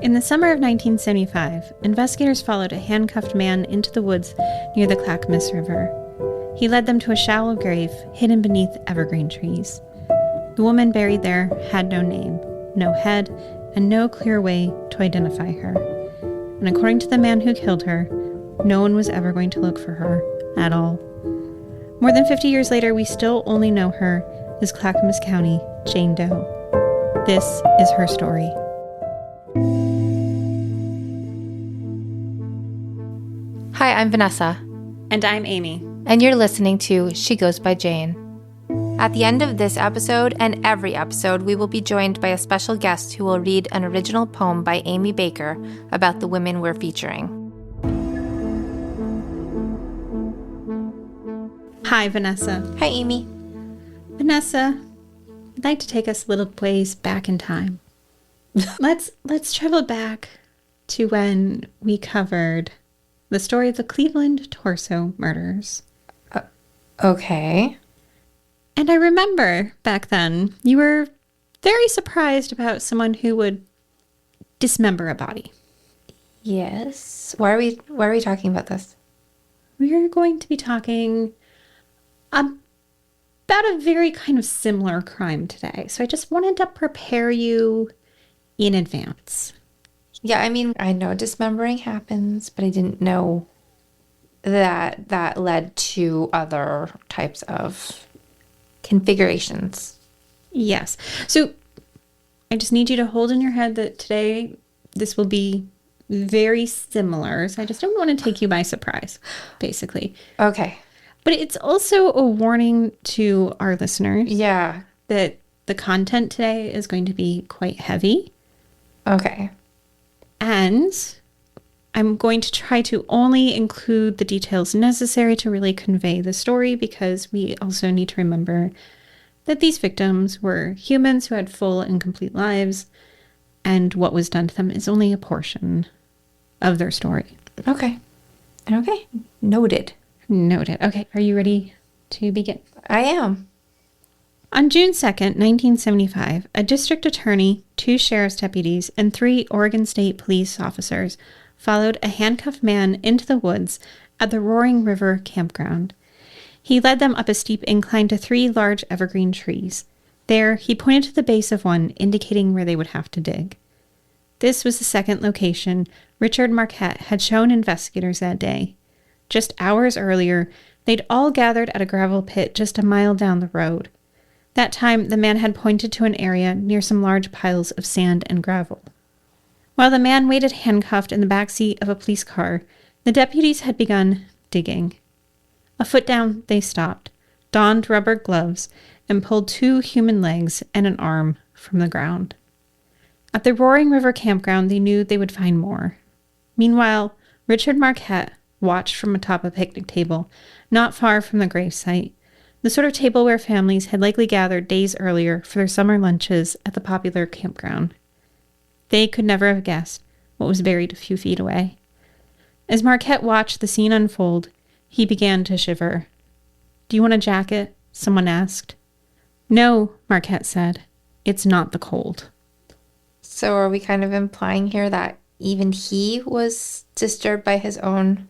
In the summer of 1975, investigators followed a handcuffed man into the woods near the Clackamas River. He led them to a shallow grave hidden beneath evergreen trees. The woman buried there had no name, no head, and no clear way to identify her. And according to the man who killed her, no one was ever going to look for her at all. More than 50 years later, we still only know her as Clackamas County Jane Doe. This is her story. Hi, I'm Vanessa. And I'm Amy. And you're listening to She Goes by Jane. At the end of this episode and every episode, we will be joined by a special guest who will read an original poem by Amy Baker about the women we're featuring. Hi, Vanessa. Hi, Amy. Vanessa, I'd like to take us a little ways back in time. Let's travel back to when we covered the story of the Cleveland torso murders. Okay. And I remember back then, you were very surprised about someone who would dismember a body. Yes. Why are we talking about this? We're going to be talking about a very kind of similar crime today. So I just wanted to prepare you in advance. Yeah, I mean, I know dismembering happens, but I didn't know that led to other types of configurations. Yes. So I just need you to hold in your head that today this will be very similar. So I just don't want to take you by surprise, basically. Okay. But it's also a warning to our listeners. Yeah. That the content today is going to be quite heavy. Okay. And I'm going to try to only include the details necessary to really convey the story, because we also need to remember that these victims were humans who had full and complete lives, and what was done to them is only a portion of their story. Okay. Okay. Noted. Noted. Okay, are you ready to begin? I am. On June 2nd, 1975, a district attorney, 2 sheriff's deputies, and 3 Oregon State police officers followed a handcuffed man into the woods at the Roaring River campground. He led them up a steep incline to 3 large evergreen trees. There, he pointed to the base of one, indicating where they would have to dig. This was the second location Richard Marquette had shown investigators that day. Just hours earlier, they'd all gathered at a gravel pit just a mile down the road. That time, the man had pointed to an area near some large piles of sand and gravel. While the man waited handcuffed in the back seat of a police car, the deputies had begun digging. A foot down, they stopped, donned rubber gloves, and pulled 2 human legs and an arm from the ground. At the Roaring River campground, they knew they would find more. Meanwhile, Richard Marquette watched from atop a picnic table, not far from the gravesite, the sort of table where families had likely gathered days earlier for their summer lunches at the popular campground. They could never have guessed what was buried a few feet away. As Marquette watched the scene unfold, he began to shiver. "Do you want a jacket?" someone asked. "No," Marquette said. "It's not the cold." So are we kind of implying here that even he was disturbed by his own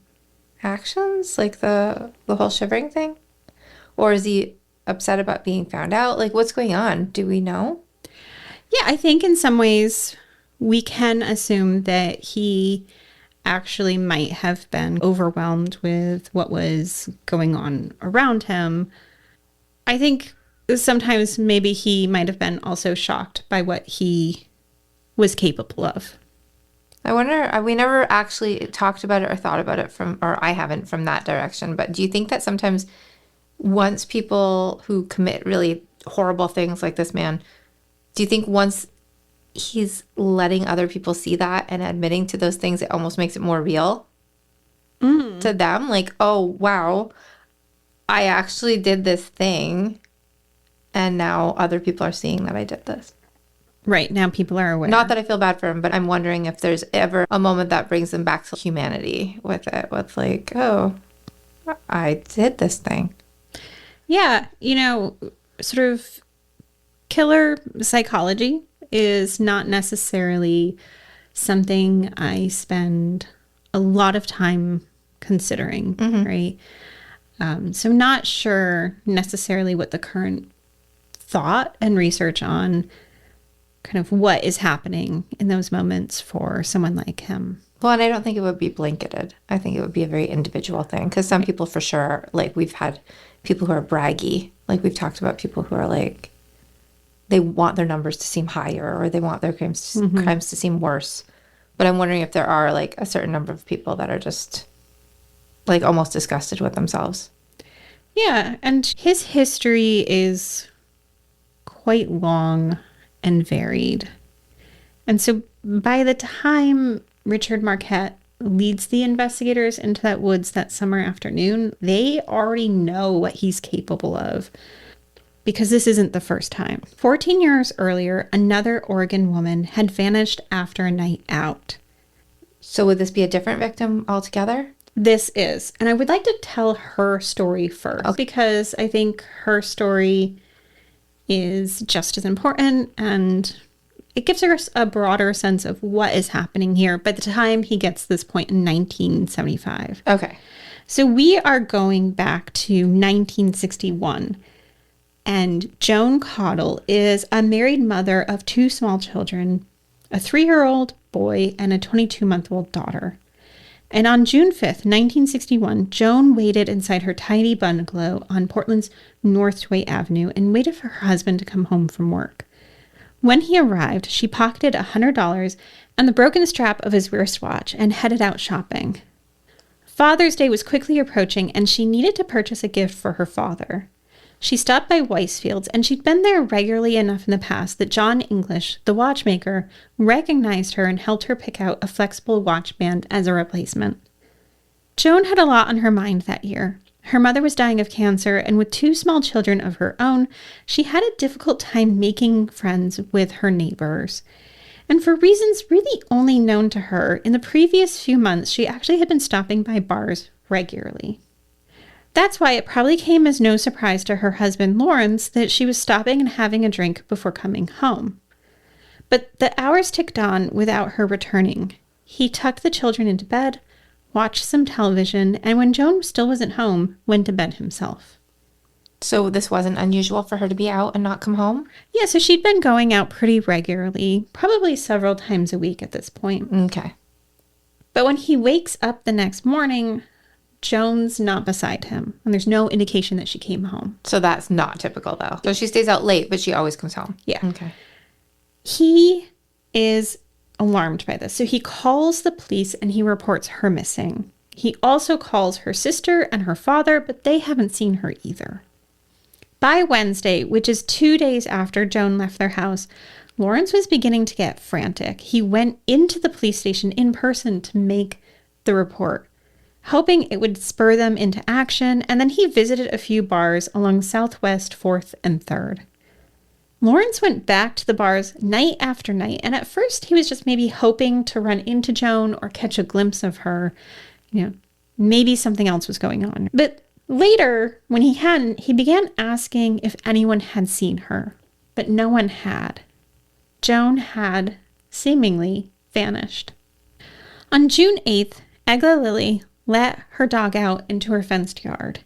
actions? Like the whole shivering thing? Or is he upset about being found out? Like, what's going on? Do we know? Yeah, I think in some ways we can assume that he actually might have been overwhelmed with what was going on around him. I think sometimes maybe he might have been also shocked by what he was capable of. I wonder, we never actually talked about it or thought about it or I haven't from that direction, but do you think that sometimes once people who commit really horrible things like this man, do you think once he's letting other people see that and admitting to those things, it almost makes it more real to them? Like, oh, wow, I actually did this thing, and now other people are seeing that I did this. Right, now people are aware. Not that I feel bad for him, but I'm wondering if there's ever a moment that brings them back to humanity with it, with like, oh, I did this thing. Yeah, sort of killer psychology is not necessarily something I spend a lot of time considering, right? So not sure necessarily what the current thought and research on kind of what is happening in those moments for someone like him. Well, and I don't think it would be blanketed. I think it would be a very individual thing because some people for sure, like we've had people who are braggy. Like we've talked about people who are like, they want their numbers to seem higher or they want their crimes to seem worse. But I'm wondering if there are like a certain number of people that are just like almost disgusted with themselves. Yeah, and his history is quite long and varied. And so by the time Richard Marquette leads the investigators into that woods that summer afternoon, they already know what he's capable of because this isn't the first time. 14 years earlier, another Oregon woman had vanished after a night out. So would this be a different victim altogether? This is. And I would like to tell her story first because I think her story is just as important and it gives her a broader sense of what is happening here by the time he gets to this point in 1975. Okay. So we are going back to 1961. And Joan Caudle is a married mother of 2 small children, a 3-year-old boy and a 22-month-old daughter. And on June 5th, 1961, Joan waited inside her tiny bungalow on Portland's Northway Avenue and waited for her husband to come home from work. When he arrived, she pocketed $100 and the broken strap of his wristwatch and headed out shopping. Father's Day was quickly approaching and she needed to purchase a gift for her father. She stopped by Weisfield's and she'd been there regularly enough in the past that John English, the watchmaker, recognized her and helped her pick out a flexible watch band as a replacement. Joan had a lot on her mind that year. Her mother was dying of cancer, and with 2 small children of her own, she had a difficult time making friends with her neighbors. And for reasons really only known to her, in the previous few months, she actually had been stopping by bars regularly. That's why it probably came as no surprise to her husband, Lawrence, that she was stopping and having a drink before coming home. But the hours ticked on without her returning. He tucked the children into bed, watched some television, and when Joan still wasn't home, went to bed himself. So this wasn't unusual for her to be out and not come home? Yeah, so she'd been going out pretty regularly, probably several times a week at this point. Okay. But when he wakes up the next morning, Joan's not beside him, and there's no indication that she came home. So that's not typical, though. So she stays out late, but she always comes home. Yeah. Okay. He is alarmed by this, so he calls the police and he reports her missing. He also calls her sister and her father, but they haven't seen her either. By Wednesday, which is 2 days after Joan left their house, Lawrence was beginning to get frantic. He went into the police station in person to make the report, hoping it would spur them into action, and then he visited a few bars along Southwest 4th and 3rd. Lawrence went back to the bars night after night, and at first he was just maybe hoping to run into Joan or catch a glimpse of her. Maybe something else was going on. But later, when he hadn't, he began asking if anyone had seen her, but no one had. Joan had seemingly vanished. On June 8th, Egla Lily let her dog out into her fenced yard.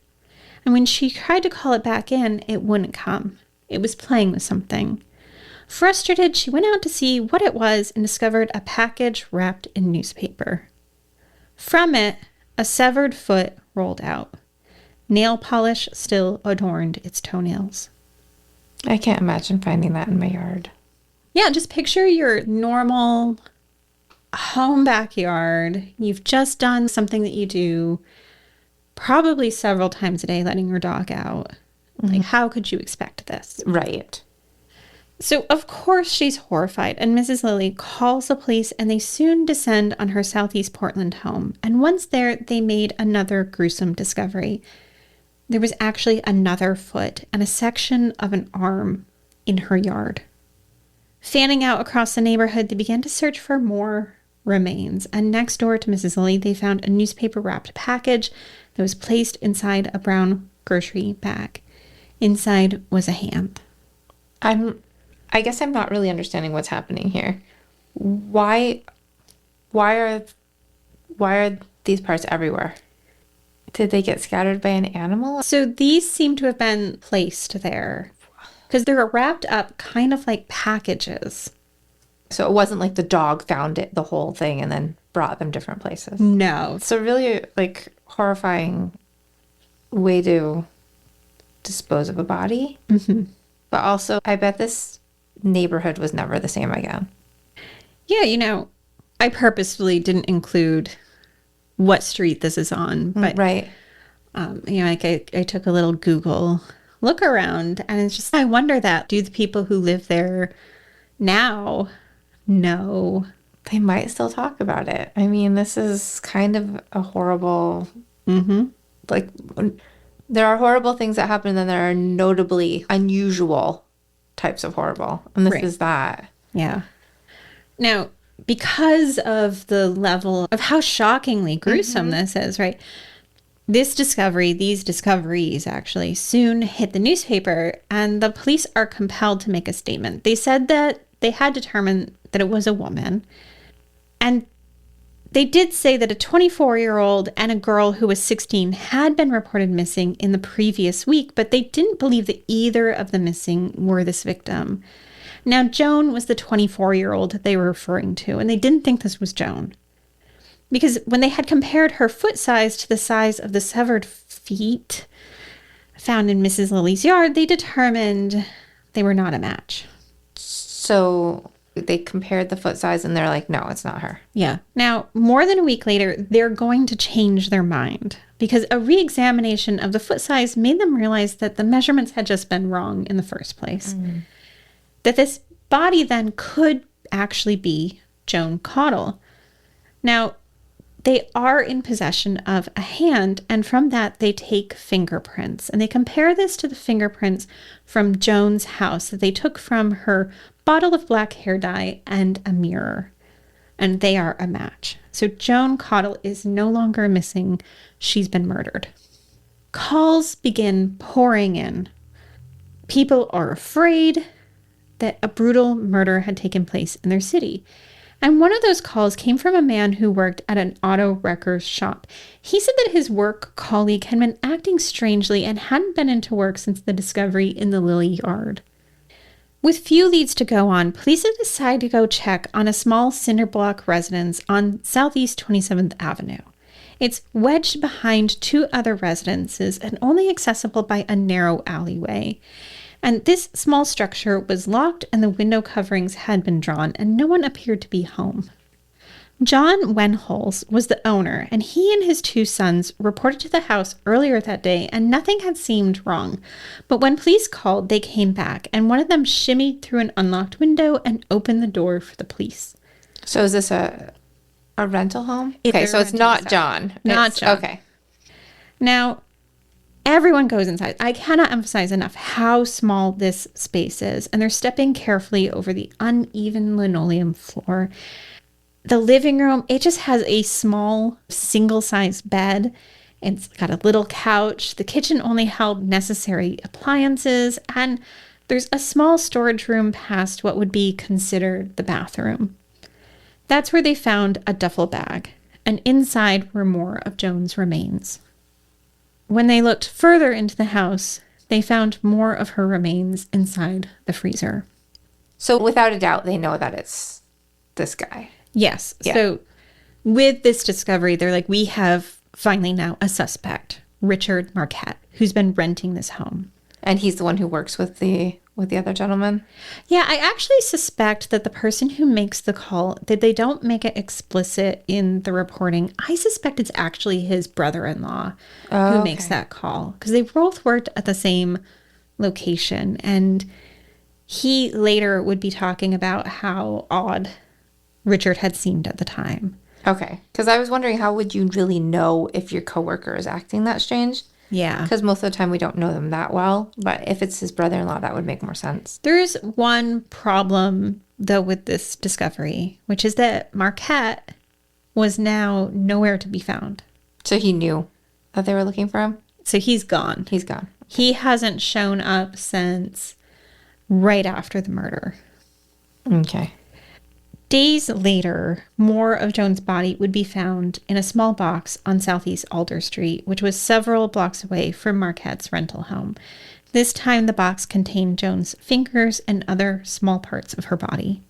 And when she tried to call it back in, it wouldn't come. It was playing with something. Frustrated, she went out to see what it was and discovered a package wrapped in newspaper. From it, a severed foot rolled out. Nail polish still adorned its toenails. I can't imagine finding that in my yard. Yeah, just picture your normal home backyard. You've just done something that you do probably several times a day, letting your dog out. Like, how could you expect this? Right. So, of course, she's horrified, and Mrs. Lilly calls the police, and they soon descend on her Southeast Portland home. And once there, they made another gruesome discovery. There was actually another foot and a section of an arm in her yard. Fanning out across the neighborhood, they began to search for more remains. And next door to Mrs. Lilly, they found a newspaper-wrapped package that was placed inside a brown grocery bag. Inside was a hand. I guess I'm not really understanding what's happening here. Why why are these parts everywhere? Did they get scattered by an animal? So these seem to have been placed there because they're wrapped up kind of like packages. So it wasn't like the dog found it, the whole thing, and then brought them different places. No. It's a really like horrifying way to dispose of a body. Mm-hmm. But also, I bet this neighborhood was never the same again. Yeah, I purposefully didn't include what street this is on, but right. Like I took a little Google look around, and it's just I wonder that do the people who live there now know? They might still talk about it. I mean, this is kind of a horrible. Like, there are horrible things that happen, and then there are notably unusual types of horrible, and this is that. Yeah. Now, because of the level of how shockingly gruesome this is, right? These discoveries actually soon hit the newspaper, and the police are compelled to make a statement. They said that they had determined that it was a woman, and they did say that a 24-year-old and a girl who was 16 had been reported missing in the previous week, but they didn't believe that either of the missing were this victim. Now, Joan was the 24-year-old that they were referring to, and they didn't think this was Joan. Because when they had compared her foot size to the size of the severed feet found in Mrs. Lily's yard, they determined they were not a match. So they compared the foot size, and they're like, no, it's not her. Yeah. Now, more than a week later, they're going to change their mind because a re-examination of the foot size made them realize that the measurements had just been wrong in the first place. That this body then could actually be Joan Caudle. Now, they are in possession of a hand, and from that they take fingerprints. And they compare this to the fingerprints from Joan's house that they took from her bottle of black hair dye and a mirror. And they are a match. So Joan Caudle is no longer missing. She's been murdered. Calls begin pouring in. People are afraid that a brutal murder had taken place in their city. And one of those calls came from a man who worked at an auto wrecker's shop. He said that his work colleague had been acting strangely and hadn't been into work since the discovery in the Lily yard. With few leads to go on, police decide to go check on a small cinder block residence on Southeast 27th Avenue. It's wedged behind two other residences and only accessible by a narrow alleyway. And this small structure was locked and the window coverings had been drawn and no one appeared to be home. John Wenholz was the owner, and he and his two sons reported to the house earlier that day and nothing had seemed wrong. But when police called, they came back and one of them shimmied through an unlocked window and opened the door for the police. So is this a rental home? Okay, so it's not John. Not John. Okay. Now, everyone goes inside. I cannot emphasize enough how small this space is, and they're stepping carefully over the uneven linoleum floor. The living room, it just has a small single-sized bed. It's got a little couch. The kitchen only held necessary appliances, and there's a small storage room past what would be considered the bathroom. That's where they found a duffel bag, and inside were more of Joan's remains. When they looked further into the house, they found more of her remains inside the freezer. So without a doubt, they know that it's this guy. Yes. Yeah. So with this discovery, they're like, we have finally now a suspect, Richard Marquette, who's been renting this home. And he's the one who works with the other gentleman? Yeah, I actually suspect that the person who makes the call, that they don't make it explicit in the reporting. I suspect it's actually his brother-in-law who makes that call. Because they both worked at the same location. And he later would be talking about how odd Richard had seemed at the time. Okay. Because I was wondering, how would you really know if your coworker is acting that strange? Yeah. Because most of the time we don't know them that well. But if it's his brother-in-law, that would make more sense. There's one problem, though, with this discovery, which is that Marquette was now nowhere to be found. So he knew that they were looking for him? So he's gone. He's gone. He hasn't shown up since right after the murder. Okay. Days later, more of Joan's body would be found in a small box on Southeast Alder Street, which was several blocks away from Marquette's rental home. This time, the box contained Joan's fingers and other small parts of her body.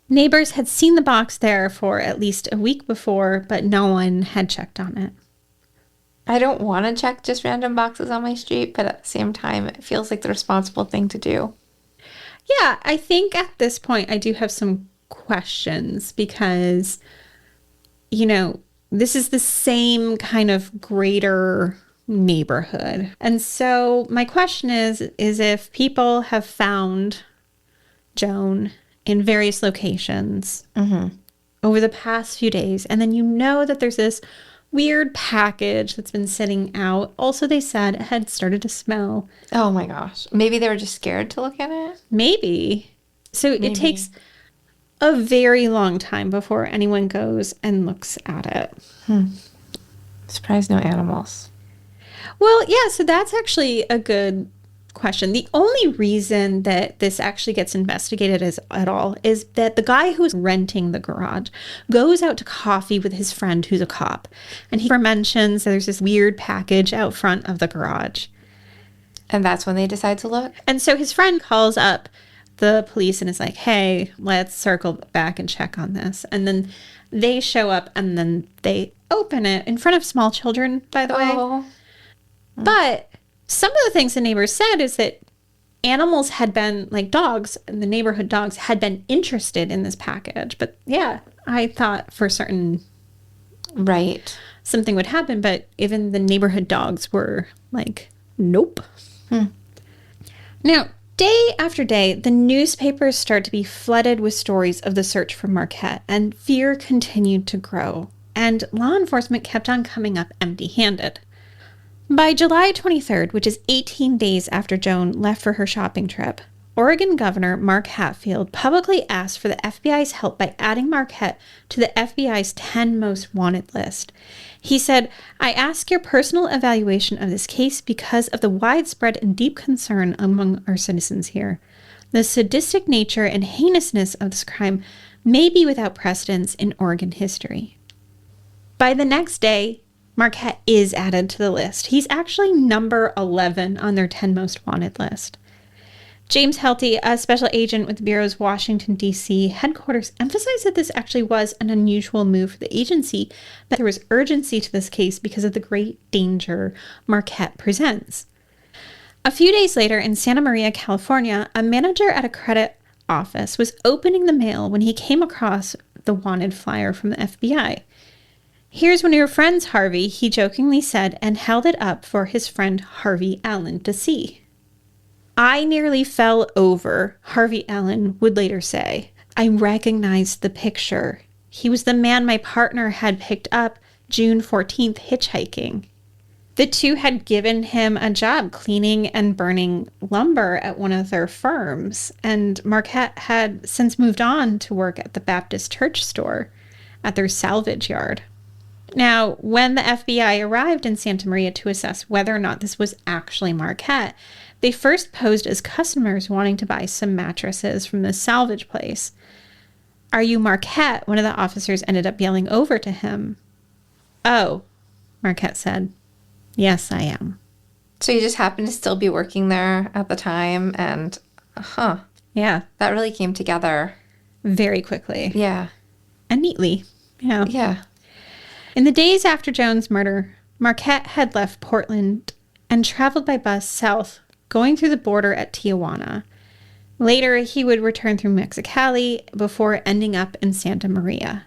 Neighbors had seen the box there for at least a week before, but no one had checked on it. I don't want to check just random boxes on my street, but at the same time, it feels like the responsible thing to do. Yeah, I think at this point I do have some questions because, this is the same kind of greater neighborhood. And so my question is if people have found Joan in various locations over the past few days, and then that there's this weird package that's been sitting out. Also, they said it had started to smell. Oh my gosh. Maybe they were just scared to look at it? Maybe. So it takes a very long time before anyone goes and looks at it. Surprised no animals. Well, yeah, so that's actually a good question. The only reason that this actually gets investigated at all is that the guy who's renting the garage goes out to coffee with his friend who's a cop, and he mentions there's this weird package out front of the garage. And that's when they decide to look? And so his friend calls up the police and is like, hey, let's circle back and check on this. And then they show up and then they open it in front of small children, by the way. But some of the things the neighbors said is that animals had been, like dogs, and the neighborhood dogs had been interested in this package. But yeah, I thought for certain something would happen, but even the neighborhood dogs were like, nope. Now, day after day, the newspapers start to be flooded with stories of the search for Marquette, and fear continued to grow, and law enforcement kept on coming up empty-handed. By July 23rd, which is 18 days after Joan left for her shopping trip, Oregon Governor Mark Hatfield publicly asked for the FBI's help by adding Marquette to the FBI's 10 most wanted list. He said, I ask your personal evaluation of this case because of the widespread and deep concern among our citizens here. The sadistic nature and heinousness of this crime may be without precedence in Oregon history. By the next day, Marquette is added to the list. He's actually number 11 on their 10 most wanted list. James Helty, a special agent with the Bureau's Washington, D.C. headquarters, emphasized that this actually was an unusual move for the agency, that there was urgency to this case because of the great danger Marquette presents. A few days later in Santa Maria, California, a manager at a credit office was opening the mail when he came across the wanted flyer from the FBI. Here's one of your friends, Harvey, he jokingly said, and held it up for his friend Harvey Allen to see. I nearly fell over, Harvey Allen would later say. I recognized the picture. He was the man my partner had picked up June 14th hitchhiking. The two had given him a job cleaning and burning lumber at one of their firms, and Marquette had since moved on to work at the Baptist church store at their salvage yard. Now, when the FBI arrived in Santa Maria to assess whether or not this was actually Marquette, they first posed as customers wanting to buy some mattresses from the salvage place. Are you Marquette? One of the officers ended up yelling over to him. Oh, Marquette said. Yes, I am. So you just happened to still be working there at the time and, Yeah. That really came together. Very quickly. Yeah. And neatly. Yeah. Yeah. In the days after Joan's murder, Marquette had left Portland and traveled by bus south, going through the border at Tijuana. Later, he would return through Mexicali before ending up in Santa Maria.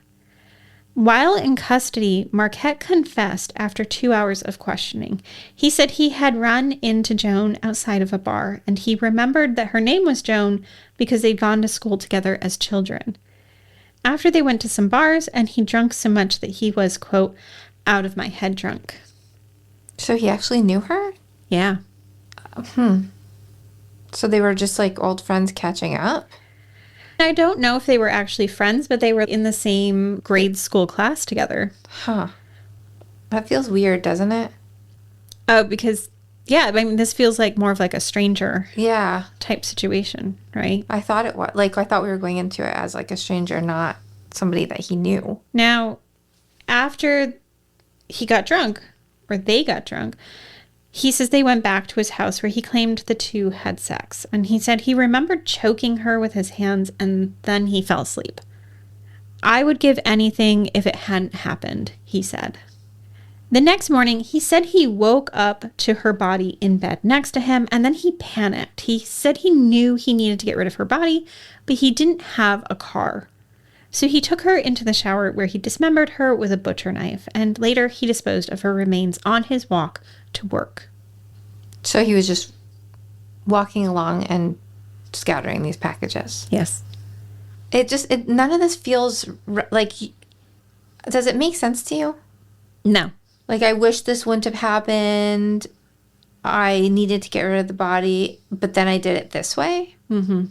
While in custody, Marquette confessed after 2 hours of questioning. He said he had run into Joan outside of a bar, and he remembered that her name was Joan because they'd gone to school together as children. After they went to some bars, and he drank so much that he was, quote, out of my head drunk. So he actually knew her? Yeah. So they were just like old friends catching up? I don't know if they were actually friends, but they were in the same grade school class together. Huh. That feels weird, doesn't it? Oh, because Yeah, I mean, this feels like more of like a stranger Yeah. type situation, right? I thought it was. Like, I thought we were going into it as, like, a stranger, not somebody that he knew. Now, after he got drunk, or they got drunk, he says they went back to his house where he claimed the two had sex. And he said he remembered choking her with his hands and then he fell asleep. I would give anything if it hadn't happened, he said. The next morning, he said he woke up to her body in bed next to him and then he panicked. He said he knew he needed to get rid of her body, but he didn't have a car. So he took her into the shower where he dismembered her with a butcher knife, and later he disposed of her remains on his walk to work. So he was just walking along and scattering these packages. Yes. None of this feels like, does it make sense to you? No. Like, I wish this wouldn't have happened. I needed to get rid of the body, but then I did it this way. Mm-hmm.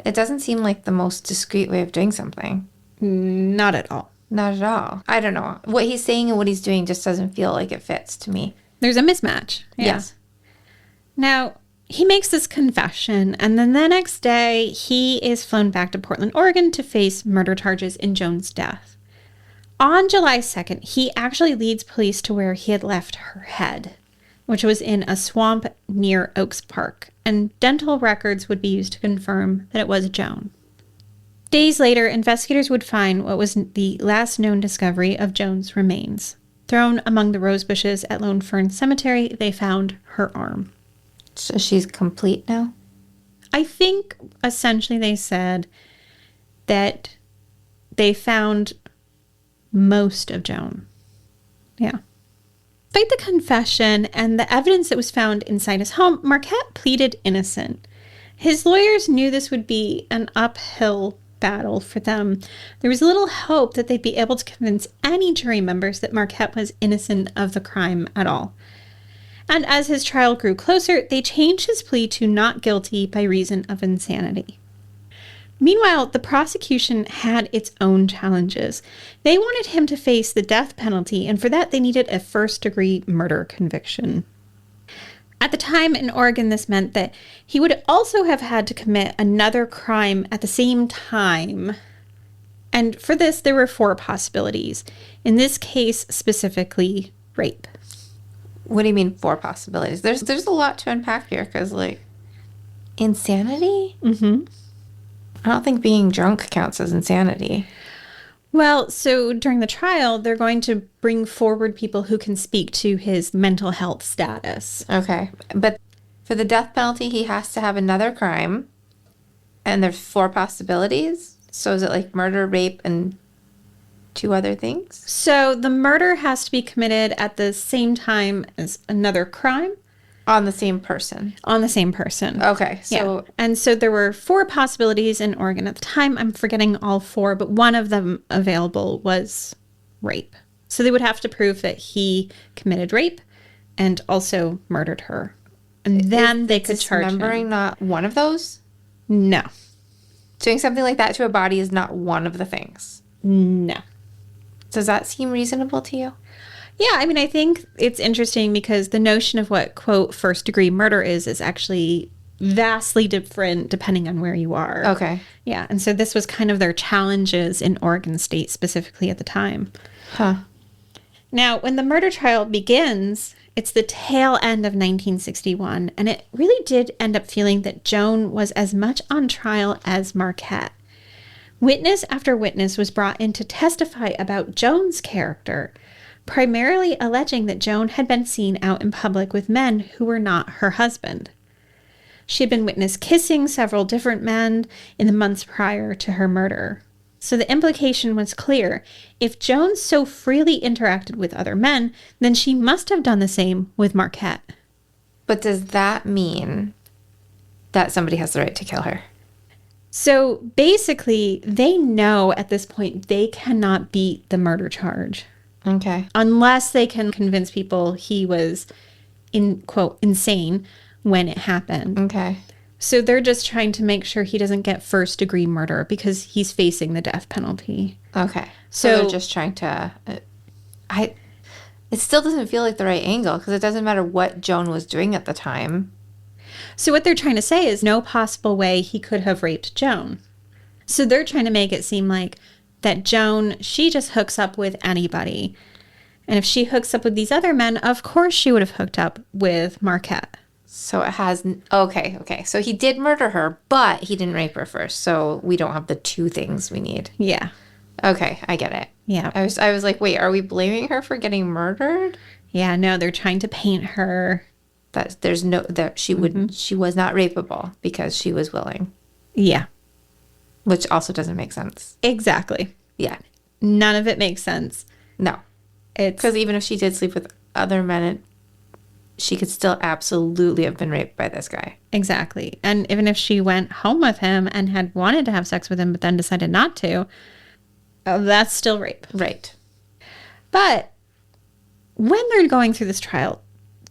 It doesn't seem like the most discreet way of doing something. Not at all. Not at all. I don't know. What he's saying and what he's doing just doesn't feel like it fits to me. There's a mismatch. Yeah. Yes. Now, he makes this confession, and then the next day, he is flown back to Portland, Oregon to face murder charges in Joan's death. On July 2nd, he actually leads police to where he had left her head, which was in a swamp near Oaks Park, and dental records would be used to confirm that it was Joan. Days later, investigators would find what was the last known discovery of Joan's remains. Thrown among the rose bushes at Lone Fern Cemetery, they found her arm. So she's complete now? I think essentially they said that they found most of Joan. Yeah. Despite the confession and the evidence that was found inside his home, Marquette pleaded innocent. His lawyers knew this would be an uphill battle for them. There was little hope that they'd be able to convince any jury members that Marquette was innocent of the crime at all. And as his trial grew closer, they changed his plea to not guilty by reason of insanity. Meanwhile, the prosecution had its own challenges. They wanted him to face the death penalty, and for that they needed a first-degree murder conviction. At the time in Oregon, this meant that he would also have had to commit another crime at the same time. And for this, there were 4 possibilities. In this case, specifically, rape. What do you mean 4 possibilities? There's a lot to unpack here, because, like, insanity? Mm-hmm. I don't think being drunk counts as insanity. Well, so during the trial, they're going to bring forward people who can speak to his mental health status. Okay. But for the death penalty, he has to have another crime, and there's 4 possibilities? So is it like murder, rape, and 2 other things? So the murder has to be committed at the same time as another crime. On the same person. On the same person. Okay. So yeah. And so there were 4 possibilities in Oregon at the time. I'm forgetting all 4, but one of them available was rape. So they would have to prove that he committed rape and also murdered her. And then they could charge him. Dismembering not one of those? No. Doing something like that to a body is not one of the things? No. Does that seem reasonable to you? Yeah, I mean, I think it's interesting because the notion of what, quote, first-degree murder is actually vastly different depending on where you are. Okay. Yeah, and so this was kind of their challenges in Oregon State specifically at the time. Huh. Now, when the murder trial begins, it's the tail end of 1961, and it really did end up feeling that Joan was as much on trial as Marquette. Witness after witness was brought in to testify about Joan's character, primarily alleging that Joan had been seen out in public with men who were not her husband. She had been witnessed kissing several different men in the months prior to her murder. So the implication was clear. If Joan so freely interacted with other men, then she must have done the same with Marquette. But does that mean that somebody has the right to kill her? So basically, they know at this point they cannot beat the murder charge. Okay. Unless they can convince people he was, quote, insane when it happened. Okay. So they're just trying to make sure he doesn't get first-degree murder because he's facing the death penalty. Okay. So they're just trying to... It still doesn't feel like the right angle because it doesn't matter what Joan was doing at the time. So what they're trying to say is no possible way he could have raped Joan. So they're trying to make it seem like that Joan, she just hooks up with anybody. And if she hooks up with these other men, of course she would have hooked up with Marquette. So it has... Okay. So he did murder her, but he didn't rape her first. So we don't have the two things we need. Yeah. Okay, I get it. Yeah. I was like, wait, are we blaming her for getting murdered? Yeah, no, they're trying to paint her. That she was not rapeable because she was willing. Yeah. Which also doesn't make sense. Exactly. Yeah. None of it makes sense. No. It's because even if she did sleep with other men, she could still absolutely have been raped by this guy. Exactly. And even if she went home with him and had wanted to have sex with him but then decided not to, that's still rape. Right. But when they're going through this trial,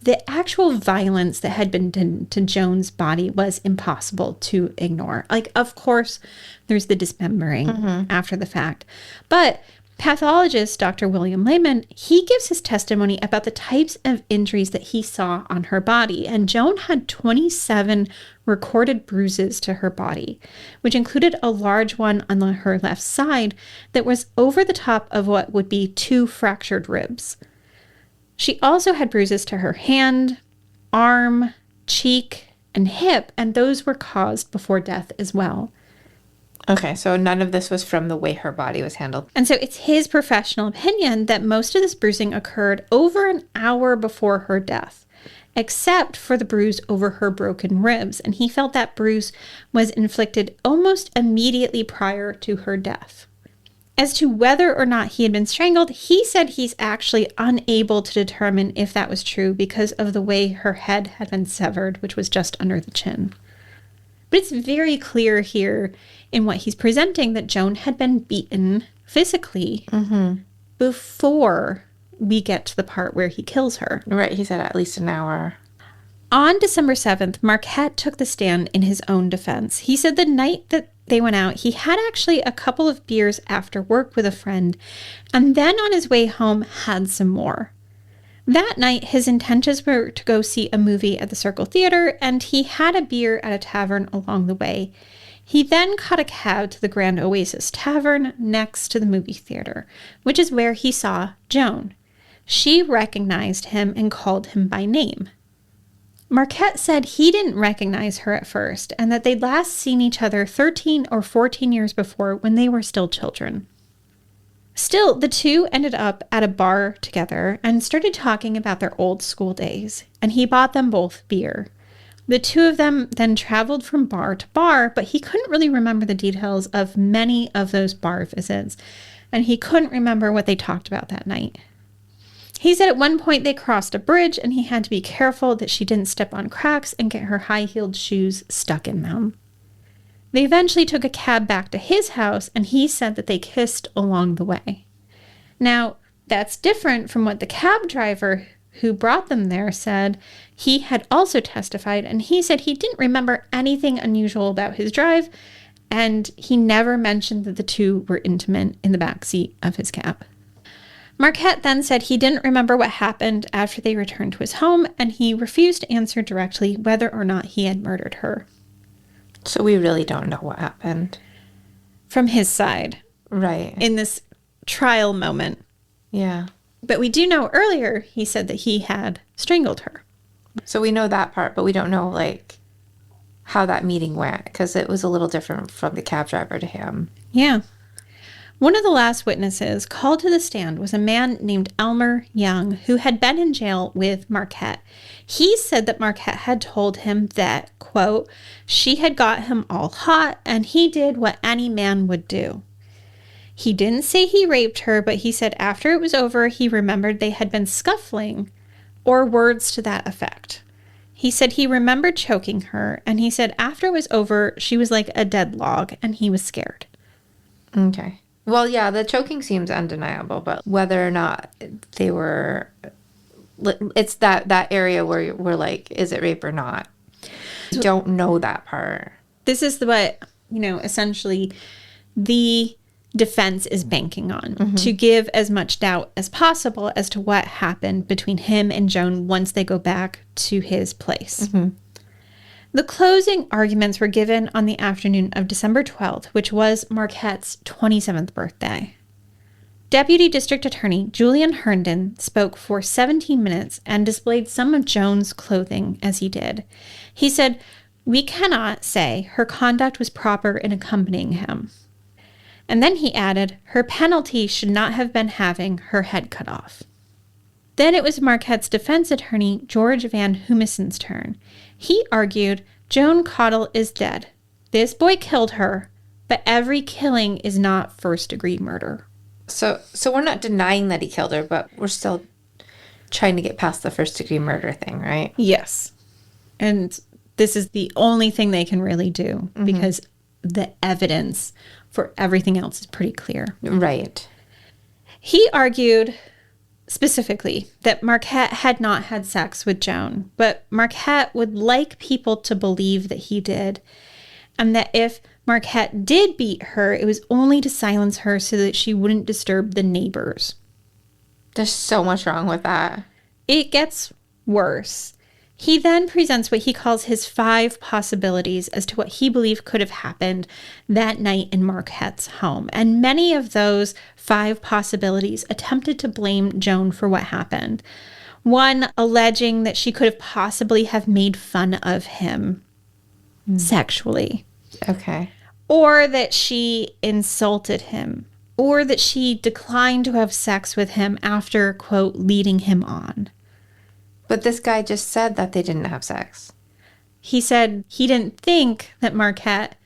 the actual violence that had been done to Joan's body was impossible to ignore. Like, of course, there's the dismembering after the fact. But pathologist Dr. William Lehman, he gives his testimony about the types of injuries that he saw on her body. And Joan had 27 recorded bruises to her body, which included a large one on her left side that was over the top of what would be 2 fractured ribs. She also had bruises to her hand, arm, cheek, and hip, and those were caused before death as well. Okay, so none of this was from the way her body was handled. And so it's his professional opinion that most of this bruising occurred over an hour before her death, except for the bruise over her broken ribs. And he felt that bruise was inflicted almost immediately prior to her death. As to whether or not he had been strangled, he said he's actually unable to determine if that was true because of the way her head had been severed, which was just under the chin. But it's very clear here in what he's presenting that Joan had been beaten physically before we get to the part where he kills her. Right, he said at least an hour. On December 7th, Marquette took the stand in his own defense. He said the night that they went out, he had actually a couple of beers after work with a friend, and then on his way home had some more. That night, his intentions were to go see a movie at the Circle Theater, and he had a beer at a tavern along the way. He then caught a cab to the Grand Oasis Tavern next to the movie theater, which is where he saw Joan. She recognized him and called him by name. Marquette said he didn't recognize her at first and that they'd last seen each other 13 or 14 years before when they were still children. Still, the two ended up at a bar together and started talking about their old school days, and he bought them both beer. The two of them then traveled from bar to bar, but he couldn't really remember the details of many of those bar visits, and he couldn't remember what they talked about that night. He said at one point they crossed a bridge and he had to be careful that she didn't step on cracks and get her high-heeled shoes stuck in them. They eventually took a cab back to his house and he said that they kissed along the way. Now, that's different from what the cab driver who brought them there said. He had also testified and he said he didn't remember anything unusual about his drive and he never mentioned that the two were intimate in the backseat of his cab. Marquette then said he didn't remember what happened after they returned to his home, and he refused to answer directly whether or not he had murdered her. So we really don't know what happened. From his side. Right. In this trial moment. Yeah. But we do know earlier he said that he had strangled her. So we know that part, but we don't know, like, how that meeting went, because it was a little different from the cab driver to him. Yeah. One of the last witnesses called to the stand was a man named Elmer Young, who had been in jail with Marquette. He said that Marquette had told him that, quote, she had got him all hot and he did what any man would do. He didn't say he raped her, but he said after it was over, he remembered they had been scuffling, or words to that effect. He said he remembered choking her, and he said after it was over, she was like a dead log, and he was scared. Okay. Well, yeah, the choking seems undeniable, but whether or not they were, it's that area where we're like, is it rape or not? Don't know that part. This is what, essentially the defense is banking on, to give as much doubt as possible as to what happened between him and Joan once they go back to his place. The closing arguments were given on the afternoon of December 12th, which was Marquette's 27th birthday. Deputy District Attorney Julian Herndon spoke for 17 minutes and displayed some of Joan's clothing as he did. He said, "We cannot say her conduct was proper in accompanying him." And then he added, "Her penalty should not have been having her head cut off." Then it was Marquette's defense attorney, George Van Humison's turn. He argued, "Joan Caudle is dead. This boy killed her, but every killing is not first-degree murder." So we're not denying that he killed her, but we're still trying to get past the first-degree murder thing, right? Yes. And this is the only thing they can really do because the evidence for everything else is pretty clear. Right. He argued specifically that Marquette had not had sex with Joan, but Marquette would like people to believe that he did, and that if Marquette did beat her, it was only to silence her so that she wouldn't disturb the neighbors. There's so much wrong with that. It gets worse. He then presents what he calls his 5 possibilities as to what he believed could have happened that night in Marquette's home. And many of those 5 possibilities attempted to blame Joan for what happened. One alleging that she could have possibly have made fun of him sexually. Okay. Or that she insulted him. Or that she declined to have sex with him after, quote, leading him on. But this guy just said that they didn't have sex. He said he didn't think that Marquette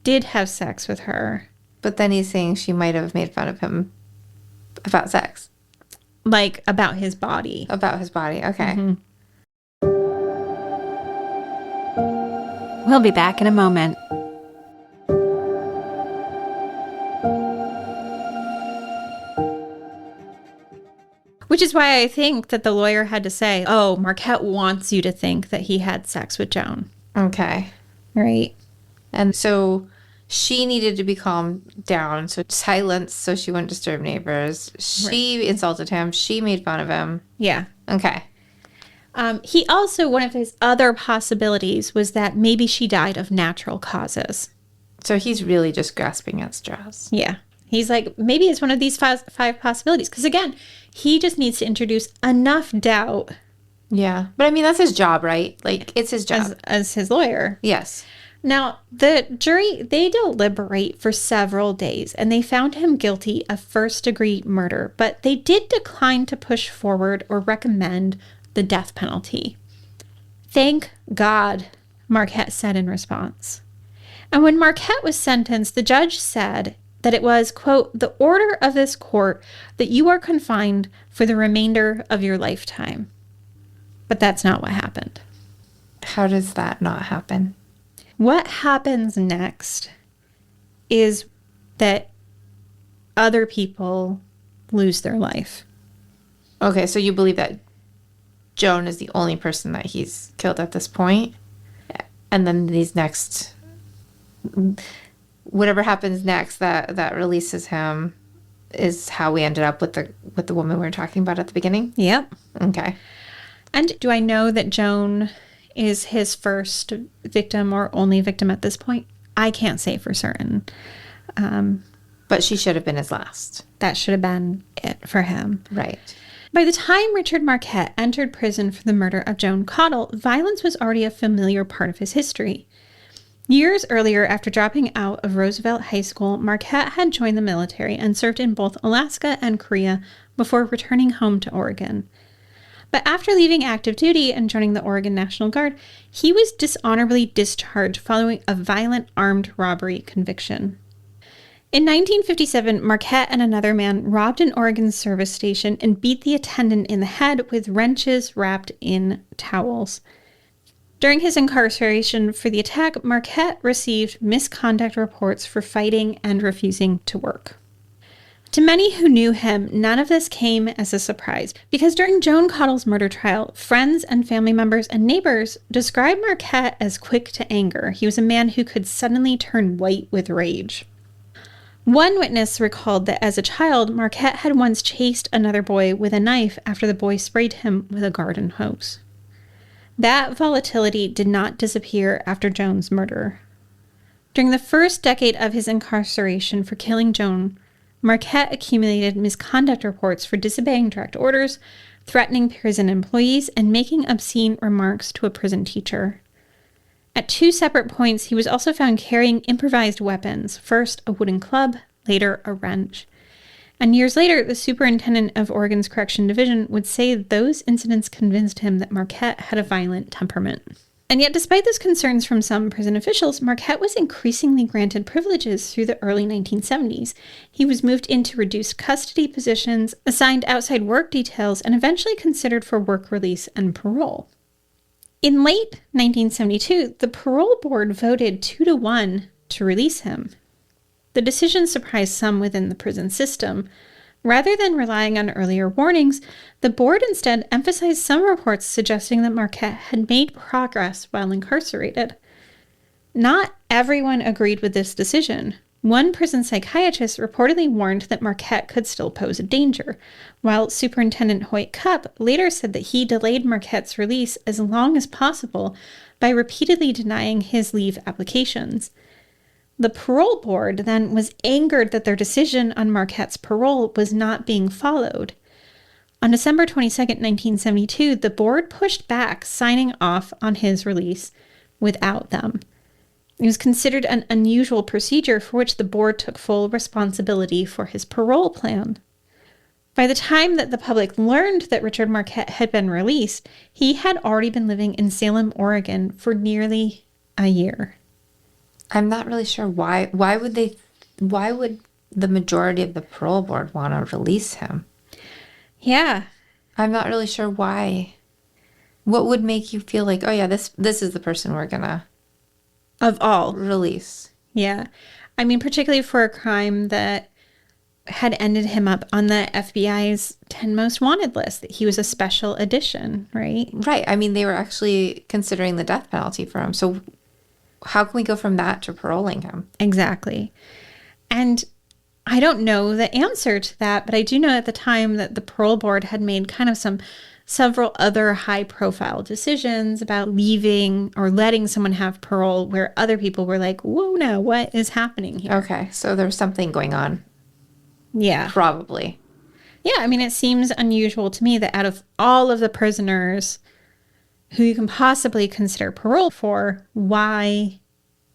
did have sex with her. But then he's saying she might have made fun of him about sex. Like, about his body. About his body. Okay. We'll be back in a moment. Which is why I think that the lawyer had to say, "Oh, Marquette wants you to think that he had sex with Joan." Okay. Right. And so she needed to be calmed down. So silence so she wouldn't disturb neighbors. She insulted him. She made fun of him. Yeah. Okay. He also, one of his other possibilities was that maybe she died of natural causes. So he's really just grasping at straws. Yeah. He's like, maybe it's one of these 5 possibilities. Because again, he just needs to introduce enough doubt. Yeah. But I mean, that's his job, right? Like, it's his job. As his lawyer. Yes. Now, the jury, they deliberate for several days, and they found him guilty of first-degree murder, but they did decline to push forward or recommend the death penalty. "Thank God," Marquette said in response. And when Marquette was sentenced, the judge said that it was, quote, "the order of this court that you are confined for the remainder of your lifetime." But that's not what happened. How does that not happen? What happens next is that other people lose their life. Okay, so you believe that Joan is the only person that he's killed at this point? And then these next... whatever happens next that releases him is how we ended up with the woman we were talking about at the beginning? Yep. Okay. And do I know that Joan is his first victim or only victim at this point? I can't say for certain. But she should have been his last. That should have been it for him. Right. By the time Richard Marquette entered prison for the murder of Joan Caudle, violence was already a familiar part of his history. Years earlier, after dropping out of Roosevelt High School, Marquette had joined the military and served in both Alaska and Korea before returning home to Oregon. But after leaving active duty and joining the Oregon National Guard, he was dishonorably discharged following a violent armed robbery conviction. In 1957, Marquette and another man robbed an Oregon service station and beat the attendant in the head with wrenches wrapped in towels. During his incarceration for the attack, Marquette received misconduct reports for fighting and refusing to work. To many who knew him, none of this came as a surprise, because during Joan Caudle's murder trial, friends and family members and neighbors described Marquette as quick to anger. He was a man who could suddenly turn white with rage. One witness recalled that as a child, Marquette had once chased another boy with a knife after the boy sprayed him with a garden hose. That volatility did not disappear after Joan's murder. During the first decade of his incarceration for killing Joan, Marquette accumulated misconduct reports for disobeying direct orders, threatening prison employees, and making obscene remarks to a prison teacher. At 2 separate points, he was also found carrying improvised weapons, first a wooden club, later a wrench. And years later, the superintendent of Oregon's Correction Division would say those incidents convinced him that Marquette had a violent temperament. And yet, despite those concerns from some prison officials, Marquette was increasingly granted privileges through the early 1970s. He was moved into reduced custody positions, assigned outside work details, and eventually considered for work release and parole. In late 1972, the parole board voted 2-1 to release him. The decision surprised some within the prison system. Rather than relying on earlier warnings, the board instead emphasized some reports suggesting that Marquette had made progress while incarcerated. Not everyone agreed with this decision. One prison psychiatrist reportedly warned that Marquette could still pose a danger, while Superintendent Hoyt Cupp later said that he delayed Marquette's release as long as possible by repeatedly denying his leave applications. The parole board then was angered that their decision on Marquette's parole was not being followed. On December 22, 1972, the board pushed back, signing off on his release without them. It was considered an unusual procedure for which the board took full responsibility for his parole plan. By the time that the public learned that Richard Marquette had been released, he had already been living in Salem, Oregon for nearly a year. I'm not really sure why would the majority of the parole board want to release him? Yeah. I'm not really sure why. What would make you feel like, oh yeah, this is the person we're gonna Of all. release? Yeah. I mean, particularly for a crime that had ended him up on the FBI's 10 most wanted list, that he was a special edition, right? Right. I mean, they were actually considering the death penalty for him. So how can we go from that to paroling him? Exactly. And I don't know the answer to that, but I do know at the time that the parole board had made kind of several other high-profile decisions about leaving or letting someone have parole where other people were like, whoa, now what is happening here? Okay, so there's something going on. Yeah. Probably. Yeah, I mean, it seems unusual to me that out of all of the prisoners who you can possibly consider parole for, why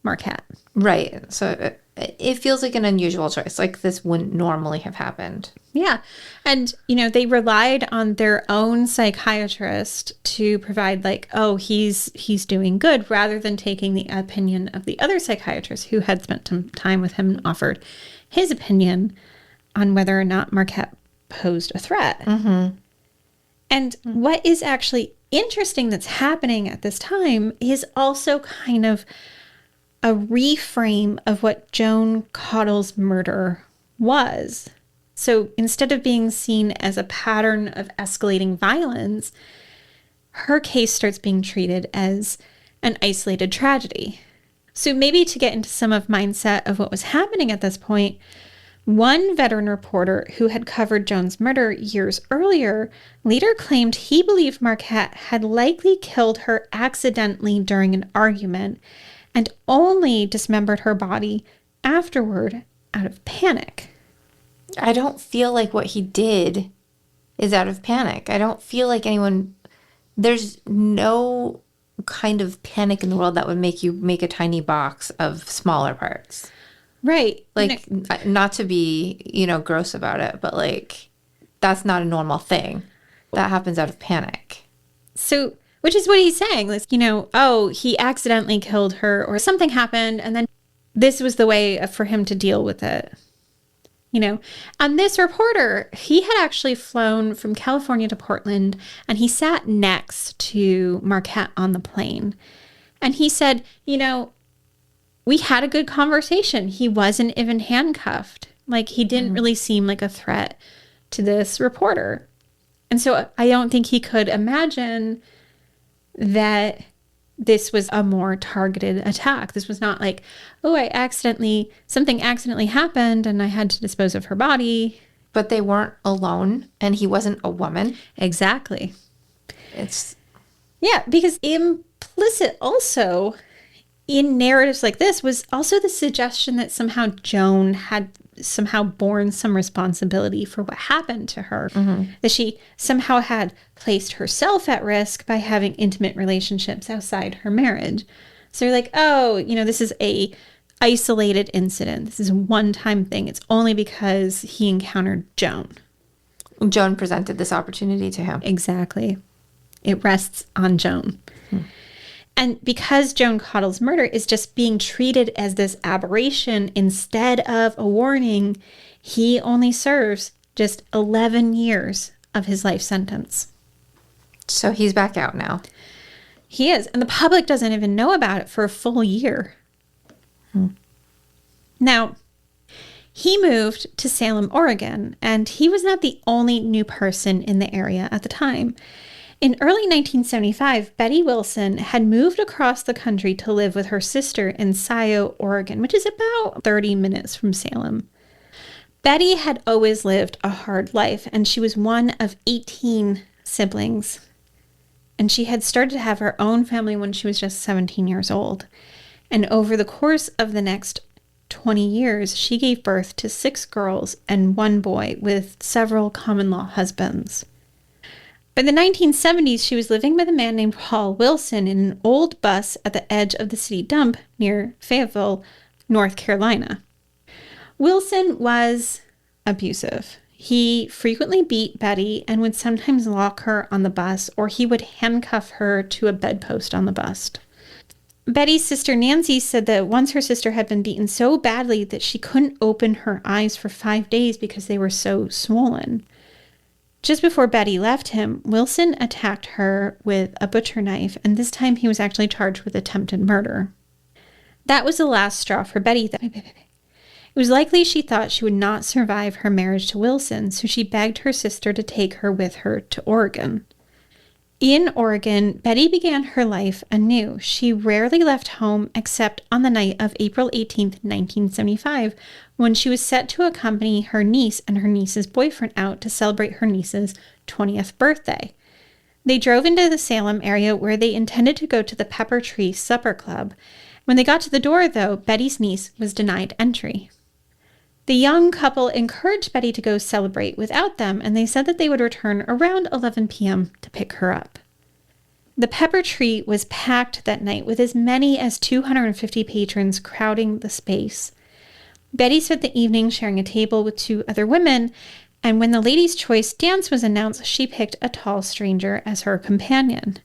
Marquette? Right. So it feels like an unusual choice. Like this wouldn't normally have happened. Yeah. And, they relied on their own psychiatrist to provide like, oh, he's doing good, rather than taking the opinion of the other psychiatrist who had spent some time with him and offered his opinion on whether or not Marquette posed a threat. Mm-hmm. And what is actually interesting that's happening at this time is also kind of a reframe of what Joan Caudle's murder was. So instead of being seen as a pattern of escalating violence, her case starts being treated as an isolated tragedy. So maybe to get into some of mindset of what was happening at this point, one veteran reporter who had covered Joan's murder years earlier later claimed he believed Marquette had likely killed her accidentally during an argument and only dismembered her body afterward out of panic. I don't feel like what he did is out of panic. I don't feel like there's no kind of panic in the world that would make you make a tiny box of smaller parts. Right. Like, not to be, gross about it, but like, that's not a normal thing. That happens out of panic. So, which is what he's saying. Like, oh, he accidentally killed her or something happened. And then this was the way for him to deal with it. And this reporter, he had actually flown from California to Portland, and he sat next to Marquette on the plane. And he said, we had a good conversation. He wasn't even handcuffed. Like, he didn't really seem like a threat to this reporter. And so I don't think he could imagine that this was a more targeted attack. This was not like, oh, something accidentally happened and I had to dispose of her body. But they weren't alone, and he wasn't a woman. Exactly. Yeah, because implicit also in narratives like this was also the suggestion that somehow Joan had somehow borne some responsibility for what happened to her, that she somehow had placed herself at risk by having intimate relationships outside her marriage. So you're like, oh, this is a isolated incident. This is a one-time thing. It's only because he encountered Joan. Joan presented this opportunity to him. Exactly. It rests on Joan. And because Joan Caudle's murder is just being treated as this aberration instead of a warning, he only serves just 11 years of his life sentence. So he's back out now. He is. And the public doesn't even know about it for a full year. Now, he moved to Salem, Oregon, and he was not the only new person in the area at the time. In early 1975, Betty Wilson had moved across the country to live with her sister in Scioto, Oregon, which is about 30 minutes from Salem. Betty had always lived a hard life, and she was one of 18 siblings. And she had started to have her own family when she was just 17 years old. And over the course of the next 20 years, she gave birth to 6 girls and 1 boy with several common-law husbands. By the 1970s, she was living with a man named Paul Wilson in an old bus at the edge of the city dump near Fayetteville, North Carolina. Wilson was abusive. He frequently beat Betty and would sometimes lock her on the bus, or he would handcuff her to a bedpost on the bus. Betty's sister Nancy said that once her sister had been beaten so badly that she couldn't open her eyes for 5 days because they were so swollen. Just before Betty left him, Wilson attacked her with a butcher knife, and this time he was actually charged with attempted murder. That was the last straw for Betty. It was likely she thought she would not survive her marriage to Wilson, so she begged her sister to take her with her to Oregon. In Oregon, Betty began her life anew. She rarely left home except on the night of April 18th, 1975, when she was set to accompany her niece and her niece's boyfriend out to celebrate her niece's 20th birthday. They drove into the Salem area where they intended to go to the Pepper Tree Supper Club. When they got to the door, though, Betty's niece was denied entry. The young couple encouraged Betty to go celebrate without them, and they said that they would return around 11 p.m. to pick her up. The Pepper Tree was packed that night with as many as 250 patrons crowding the space. Betty spent the evening sharing a table with 2 other women, and when the Ladies' Choice dance was announced, she picked a tall stranger as her companion.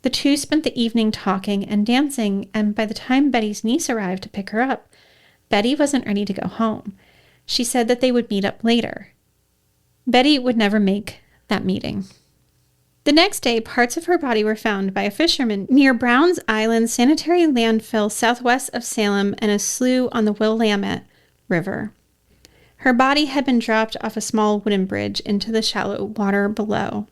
The 2 spent the evening talking and dancing, and by the time Betty's niece arrived to pick her up, Betty wasn't ready to go home. She said that they would meet up later. Betty would never make that meeting. The next day, parts of her body were found by a fisherman near Browns Island Sanitary Landfill southwest of Salem and a slough on the Willamette River. Her body had been dropped off a small wooden bridge into the shallow water below.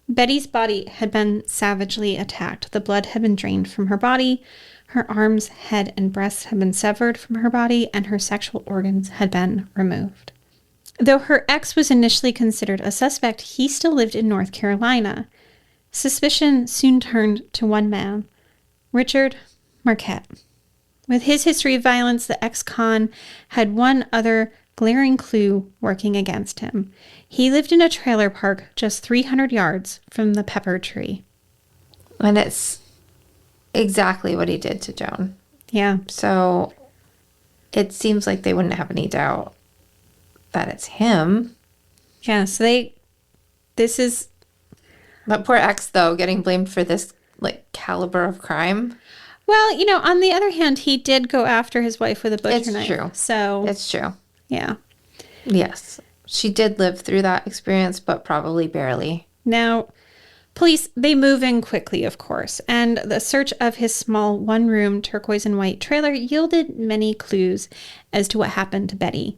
Betty's body had been savagely attacked. The blood had been drained from her body. Her arms, head, and breasts had been severed from her body, and her sexual organs had been removed. Though her ex was initially considered a suspect, he still lived in North Carolina. Suspicion soon turned to one man, Richard Marquette. With his history of violence, the ex-con had one other glaring clue working against him. He lived in a trailer park just 300 yards from the Pepper Tree. And it's exactly what he did to Joan. Yeah. So it seems like they wouldn't have any doubt that it's him. Yeah, so this is... That poor ex, though, getting blamed for this, caliber of crime. Well, on the other hand, he did go after his wife with a butcher knife. It's true. So... It's true. Yeah. Yes. She did live through that experience, but probably barely. Now, police, they move in quickly, of course, and the search of his small one-room turquoise and white trailer yielded many clues as to what happened to Betty.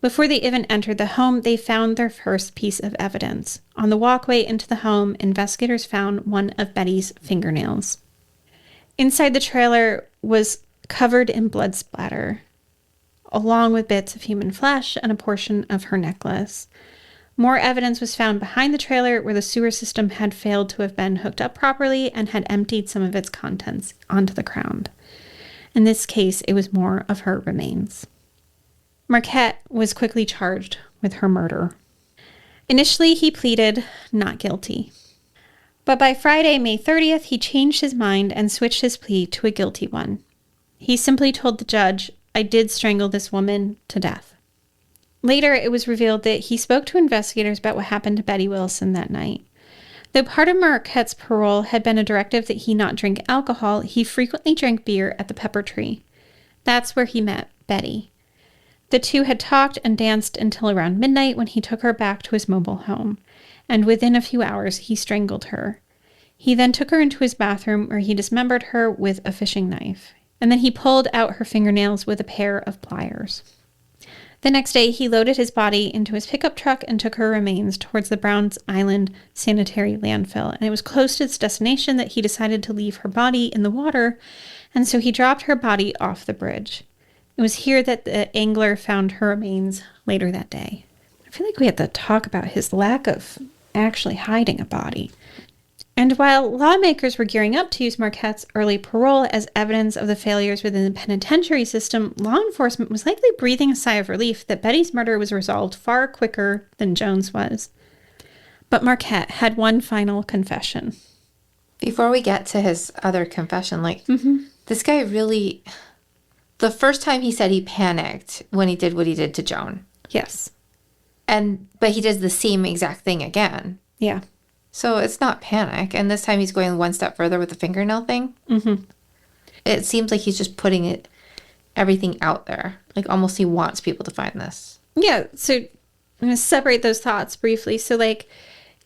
Before they even entered the home, they found their first piece of evidence. On the walkway into the home, investigators found one of Betty's fingernails. Inside the trailer was covered in blood splatter, along with bits of human flesh and a portion of her necklace. More evidence was found behind the trailer where the sewer system had failed to have been hooked up properly and had emptied some of its contents onto the ground. In this case, it was more of her remains. Marquette was quickly charged with her murder. Initially, he pleaded not guilty. But by Friday, May 30th, he changed his mind and switched his plea to a guilty one. He simply told the judge, "I did strangle this woman to death." Later, it was revealed that he spoke to investigators about what happened to Betty Wilson that night. Though part of Marquette's parole had been a directive that he not drink alcohol, he frequently drank beer at the Pepper Tree. That's where he met Betty. The two had talked and danced until around midnight when he took her back to his mobile home, and within a few hours he strangled her. He then took her into his bathroom where he dismembered her with a fishing knife, and then he pulled out her fingernails with a pair of pliers. The next day, he loaded his body into his pickup truck and took her remains towards the Browns Island sanitary landfill. And it was close to its destination that he decided to leave her body in the water, and so he dropped her body off the bridge. It was here that the angler found her remains later that day. I feel like we had to talk about his lack of actually hiding a body. And while lawmakers were gearing up to use Marquette's early parole as evidence of the failures within the penitentiary system, law enforcement was likely breathing a sigh of relief that Betty's murder was resolved far quicker than Joan's was. But Marquette had one final confession. Before we get to his other confession, this guy really... The first time he said he panicked when he did what he did to Joan. Yes. But he does the same exact thing again. Yeah. So it's not panic. And this time he's going one step further with the fingernail thing. Mm-hmm. It seems like he's just putting everything out there. Like almost he wants people to find this. Yeah. So I'm going to separate those thoughts briefly. So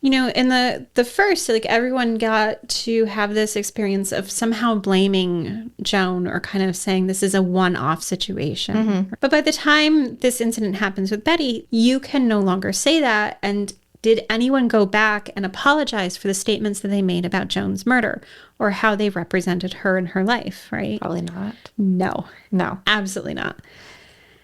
in the first, everyone got to have this experience of somehow blaming Joan or kind of saying this is a one-off situation. Mm-hmm. But by the time this incident happens with Betty, you can no longer say that. And did anyone go back and apologize for the statements that they made about Joan's murder or how they represented her in her life, right? Probably not. No. Absolutely not.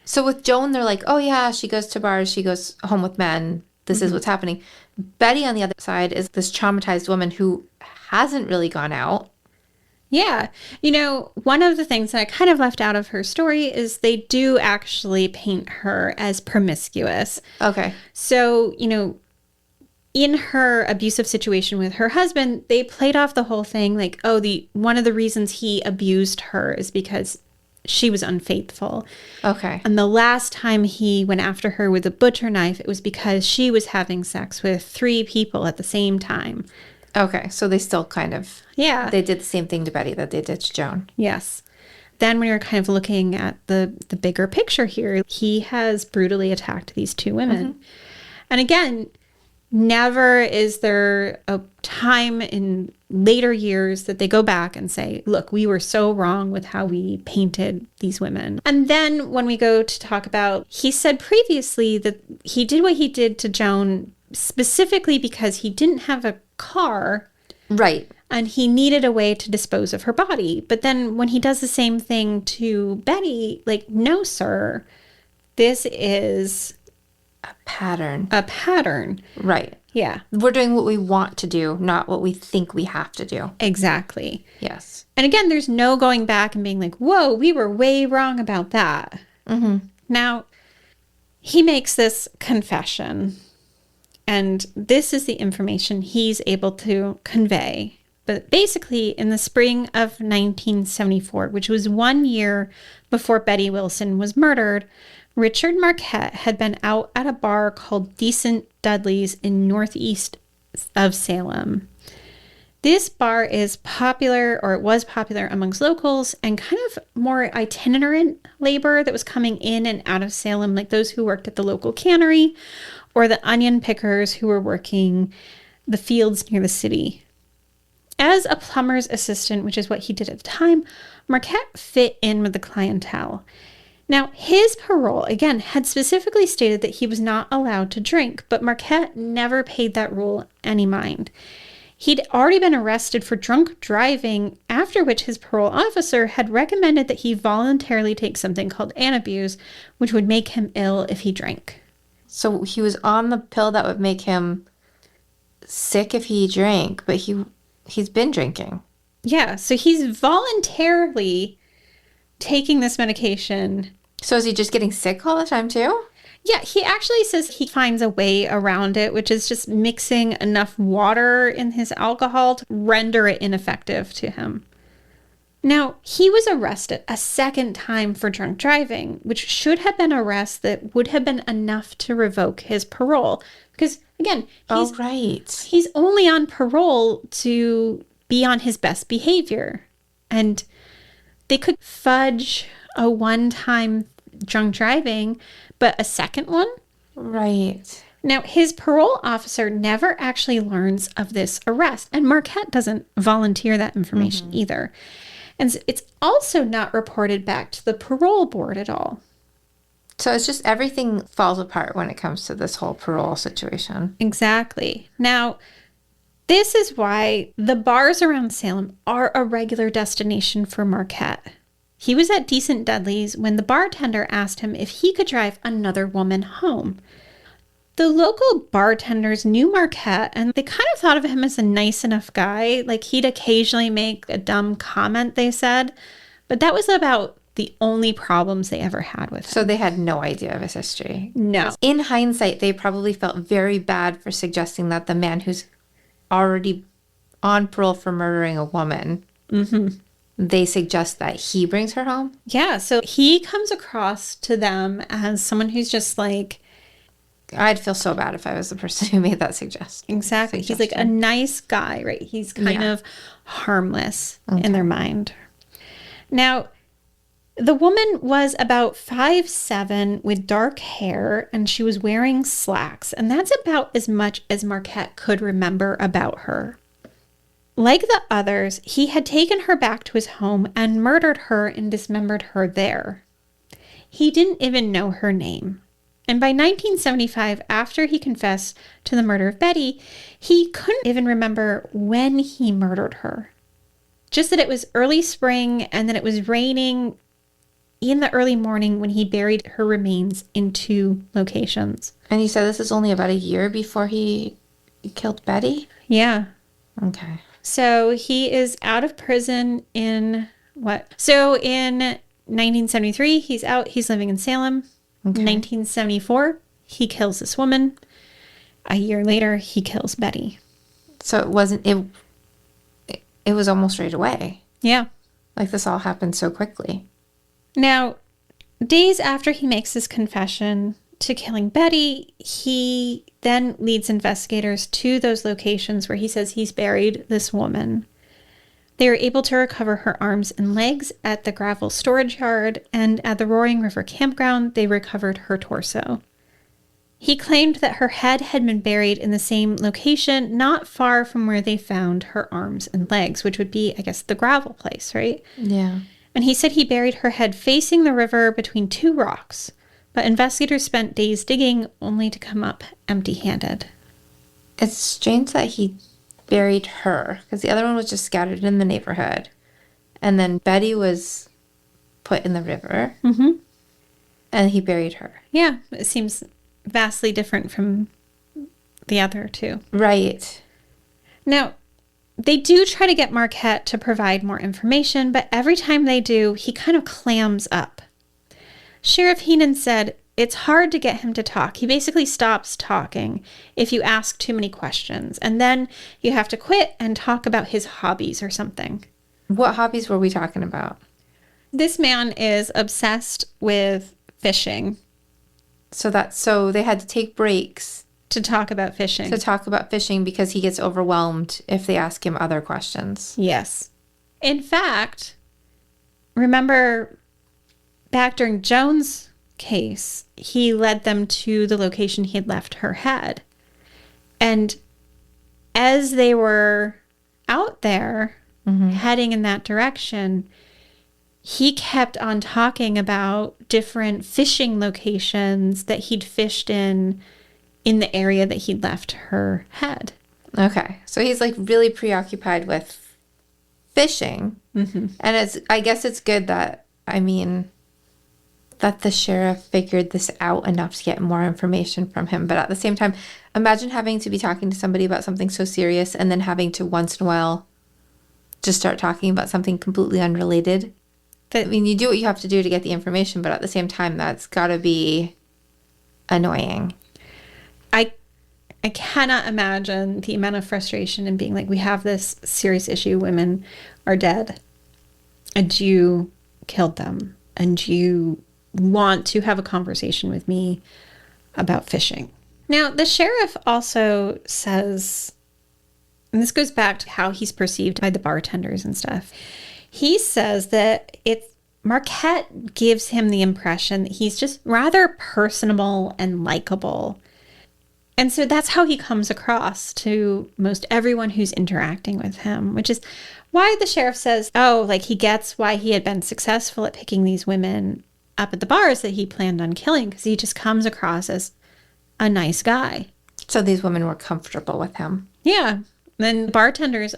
So with Joan, they're like, oh yeah, she goes to bars, she goes home with men. This is what's happening. Betty, on the other side, is this traumatized woman who hasn't really gone out. Yeah. One of the things that I kind of left out of her story is they do actually paint her as promiscuous. Okay. So, in her abusive situation with her husband, they played off the whole thing like, one of the reasons he abused her is because she was unfaithful. Okay. And the last time he went after her with a butcher knife, it was because she was having sex with 3 people at the same time. Okay. So they still kind of... Yeah. They did the same thing to Betty that they did to Joan. Yes. Then when you're kind of looking at the bigger picture here, he has brutally attacked these 2 women. Mm-hmm. And again... Never is there a time in later years that they go back and say, look, we were so wrong with how we painted these women. And then when we go to talk about, he said previously that he did what he did to Joan specifically because he didn't have a car. Right. And he needed a way to dispose of her body. But then when he does the same thing to Betty, no, sir, this is... A pattern. Right. Yeah. We're doing what we want to do, not what we think we have to do. Exactly. Yes. And again, there's no going back and being like, whoa, we were way wrong about that. Mm-hmm. Now, he makes this confession, and this is the information he's able to convey. But basically, in the spring of 1974, which was 1 year before Betty Wilson was murdered, Richard Marquette had been out at a bar called Decent Dudley's in northeast of Salem. This bar is popular, or it was popular amongst locals and kind of more itinerant labor that was coming in and out of Salem, like those who worked at the local cannery or the onion pickers who were working the fields near the city. As a plumber's assistant, which is what he did at the time, Marquette fit in with the clientele. Now, his parole, again, had specifically stated that he was not allowed to drink, but Marquette never paid that rule any mind. He'd already been arrested for drunk driving, after which his parole officer had recommended that he voluntarily take something called Antabuse, which would make him ill if he drank. So he was on the pill that would make him sick if he drank, but he's been drinking. Yeah, so he's voluntarily taking this medication. So is he just getting sick all the time too? Yeah, he actually says he finds a way around it, which is just mixing enough water in his alcohol to render it ineffective to him. Now, he was arrested a second time for drunk driving, which should have been an arrest that would have been enough to revoke his parole. Because, again, he's only on parole to be on his best behavior. And they could fudge a one-time drunk driving, but a second one? Right. Now, his parole officer never actually learns of this arrest, and Marquette doesn't volunteer that information either. And it's also not reported back to the parole board at all. So it's just everything falls apart when it comes to this whole parole situation. Exactly. Now, this is why the bars around Salem are a regular destination for Marquette. He was at Decent Dudley's when the bartender asked him if he could drive another woman home. The local bartenders knew Marquette, and they kind of thought of him as a nice enough guy. Like, he'd occasionally make a dumb comment, they said. But that was about the only problems they ever had with him. So they had no idea of his history. No. In hindsight, they probably felt very bad for suggesting that the man who's already on parole for murdering a woman, they suggest that he brings her home? Yeah, so he comes across to them as someone who's just like... I'd feel so bad if I was the person who made that suggestion. Exactly. He's like a nice guy, right? He's kind of harmless in their mind. Now, the woman was about 5'7" with dark hair, and she was wearing slacks. And that's about as much as Marquette could remember about her. Like the others, he had taken her back to his home and murdered her and dismembered her there. He didn't even know her name. And by 1975, after he confessed to the murder of Betty, he couldn't even remember when he murdered her. Just that it was early spring and that it was raining in the early morning when he buried her remains in 2 locations. And you said this is only about a year before he killed Betty? Yeah. Okay. So he is out of prison in what? So in 1973, he's out. He's living in Salem. Okay. 1974, he kills this woman. A year later, he kills Betty. So it wasn't, it was almost right away. Yeah. Like this all happened so quickly. Now, days after he makes his confession to killing Betty, he then leads investigators to those locations where he says he's buried this woman. They were able to recover her arms and legs at the gravel storage yard, and at the Roaring River campground, they recovered her torso. He claimed that her head had been buried in the same location, not far from where they found her arms and legs, which would be, I guess, the gravel place, right? Yeah. And he said he buried her head facing the river between 2 rocks, but investigators spent days digging only to come up empty-handed. It's strange that he buried her, because the other one was just scattered in the neighborhood. And then Betty was put in the river. And he buried her. Yeah, it seems vastly different from the other 2. Right. Now, they do try to get Marquette to provide more information, but every time they do, he kind of clams up. Sheriff Heenan said, it's hard to get him to talk. He basically stops talking if you ask too many questions. And then you have to quit and talk about his hobbies or something. What hobbies were we talking about? This man is obsessed with fishing. So they had to take breaks to talk about fishing. Because he gets overwhelmed if they ask him other questions. Yes. In fact, remember back during Joan's case, he led them to the location he had left her head. And as they were out there heading in that direction, he kept on talking about different fishing locations that he'd fished in the area that he'd left her head. Okay. So he's like really preoccupied with fishing. Mm-hmm. And I guess it's good that, that the sheriff figured this out enough to get more information from him. But at the same time, imagine having to be talking to somebody about something so serious and then having to once in a while just start talking about something completely unrelated. You do what you have to do to get the information, but at the same time, that's got to be annoying. I cannot imagine the amount of frustration and being like, we have this serious issue. Women are dead. And you killed them. And you want to have a conversation with me about fishing. Now, the sheriff also says, and this goes back to how he's perceived by the bartenders and stuff. He says that Marquette gives him the impression that he's just rather personable and likable. And so that's how he comes across to most everyone who's interacting with him, which is why the sheriff says, he gets why he had been successful at picking these women up at the bars that he planned on killing, because he just comes across as a nice guy. So these women were comfortable with him. Yeah. Then bartenders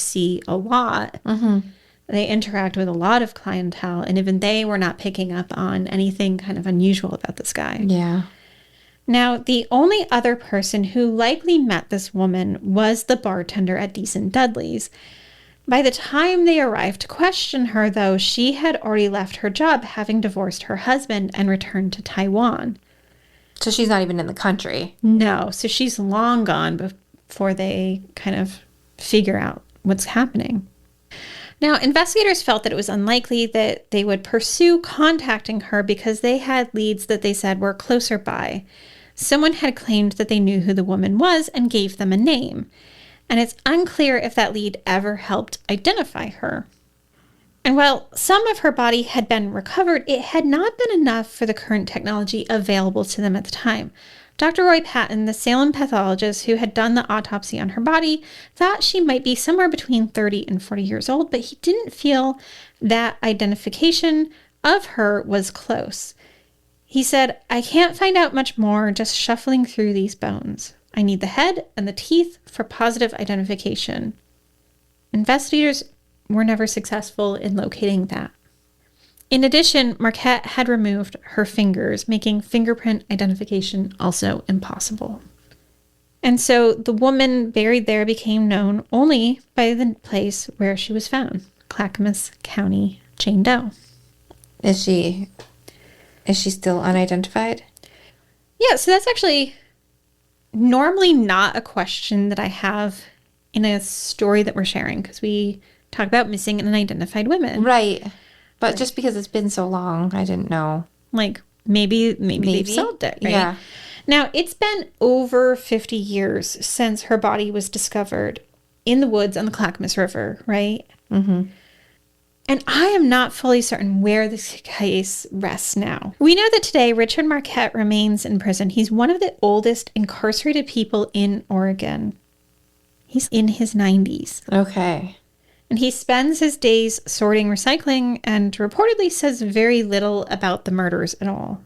see a lot. Mm-hmm. They interact with a lot of clientele, and even they were not picking up on anything kind of unusual about this guy. Yeah. Now, the only other person who likely met this woman was the bartender at Decent Dudley's. By the time they arrived to question her, though, she had already left her job, having divorced her husband and returned to Taiwan. So she's not even in the country. No, so she's long gone before they kind of figure out what's happening. Now, investigators felt that it was unlikely that they would pursue contacting her because they had leads that they said were closer by. Someone had claimed that they knew who the woman was and gave them a name. And it's unclear if that lead ever helped identify her. And while some of her body had been recovered, it had not been enough for the current technology available to them at the time. Dr. Roy Patton, the Salem pathologist who had done the autopsy on her body, thought she might be somewhere between 30 and 40 years old, but he didn't feel that identification of her was close. He said, "I can't find out much more just shuffling through these bones. I need the head and the teeth for positive identification." Investigators were never successful in locating that. In addition, Marquette had removed her fingers, making fingerprint identification also impossible. And so the woman buried there became known only by the place where she was found, Clackamas County Jane Doe. Is she still unidentified? Yeah, so that's actually normally not a question that I have in a story that we're sharing, because we talk about missing and unidentified women. Right. But just because it's been so long, I didn't know. Like, maybe they've solved it, right? Yeah. Now, it's been over 50 years since her body was discovered in the woods on the Clackamas River, right? Mm-hmm. And I am not fully certain where this case rests now. We know that today Richard Marquette remains in prison. He's one of the oldest incarcerated people in Oregon. He's in his 90s. Okay. And he spends his days sorting recycling and reportedly says very little about the murders at all.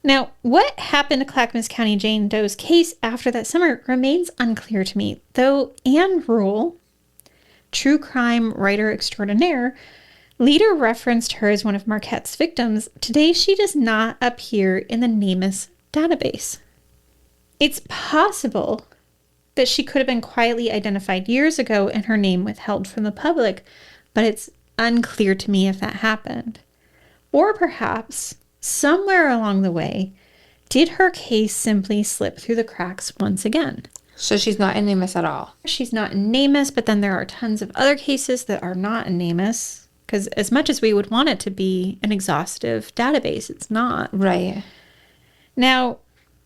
Now, what happened to Clackamas County Jane Doe's case after that summer remains unclear to me, though Anne Rule, true crime writer extraordinaire, later referenced her as one of Marquette's victims. Today, she does not appear in the NamUs database. It's possible that she could have been quietly identified years ago and her name withheld from the public, but it's unclear to me if that happened. Or perhaps, somewhere along the way, did her case simply slip through the cracks once again? So she's not in NamUs at all? She's not in NamUs, but then there are tons of other cases that are not in NamUs, because as much as we would want it to be an exhaustive database, it's not. Right. Now,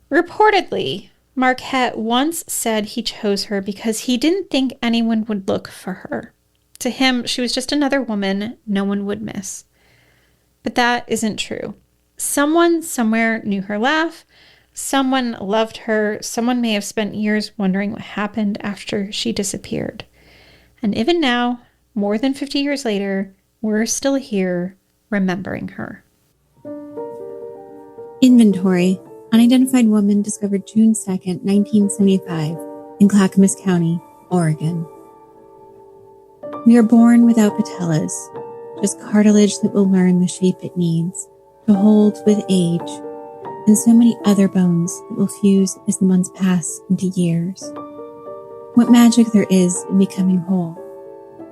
reportedly, Marquette once said he chose her because he didn't think anyone would look for her. To him, she was just another woman no one would miss. But that isn't true. Someone somewhere knew her laugh. Someone loved her. Someone may have spent years wondering what happened after she disappeared. And even now, more than 50 years later, we're still here remembering her. Inventory. Unidentified woman discovered June 2nd, 1975, in Clackamas County, Oregon. We are born without patellas, just cartilage that will learn the shape it needs to hold with age, and so many other bones that will fuse as the months pass into years. What magic there is in becoming whole,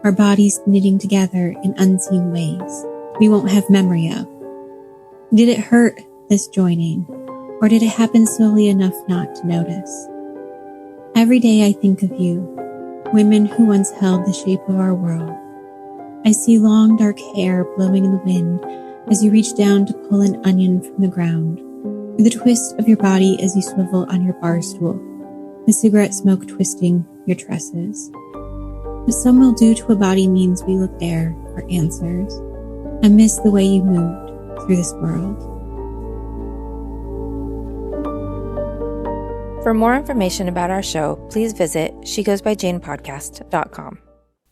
our bodies knitting together in unseen ways we won't have memory of. Did it hurt, this joining, or did it happen slowly enough not to notice? Every day I think of you, women who once held the shape of our world. I see long dark hair blowing in the wind as you reach down to pull an onion from the ground, or the twist of your body as you swivel on your bar stool, the cigarette smoke twisting your tresses. What some will do to a body means we look there for answers. I miss the way you moved through this world. For more information about our show, please visit shegoesbyjanepodcast.com.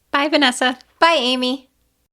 Bye, Vanessa. Bye, Amy.